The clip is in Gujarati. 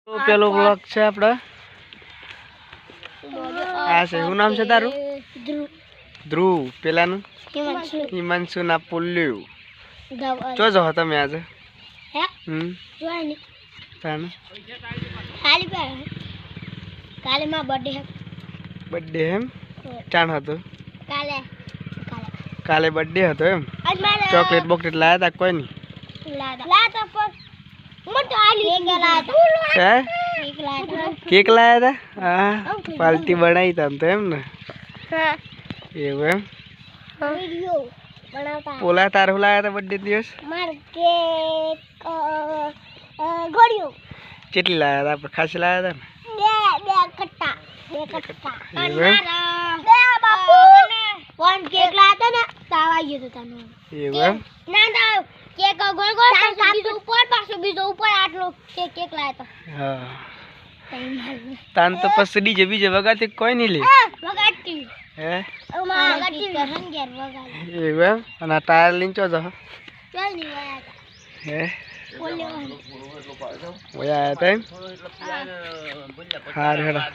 તો પેલો બ્લોગ છે આપડા આ છે શું નામ છે તારું ધ્રુવ પેલાનું હિમાંશુ ના પુલ્લુ જો જો તમે આજે તાને કાલે માં બર્થડે એમ ચાણ હતો કાલે કાલે બર્થડે હતો એમ ચોકલેટ બોકલેટ લાયા તા કોઈ નહીં લાતા પર મોટો આલી હે કેક લાયા તા હા પાર્ટી બનાવી તા તો એમ ને હા એવું એમ વિડિયો બનાવતા પોલા તારું લાયા તા બર્થડે દિવસ માર કેક ગોળીઓ કેટલી લાયા તા આપણે ખાસી લાયા તા બે કટ્ટા એવું એમ બે બાપુ વન કેક લાતા ને તાવા ગયો તો તને એવું એમ ના ના કેક ગોળ ગોળ બીજો ઉપર પાછો બીજો ઉપર આટલો કેક લાયા હા તો તાન તો પછી ડીજે બીજે વગાડતી કોઈ નહીં લે વગાડતી હે વગાડતી હંગેર વગાડ એવું એમ અને આ ટાયર લઈને ચો જો ચાલ ની વાયા હે બોલ્યો ઓયા આયા તા એમ હાર હેડા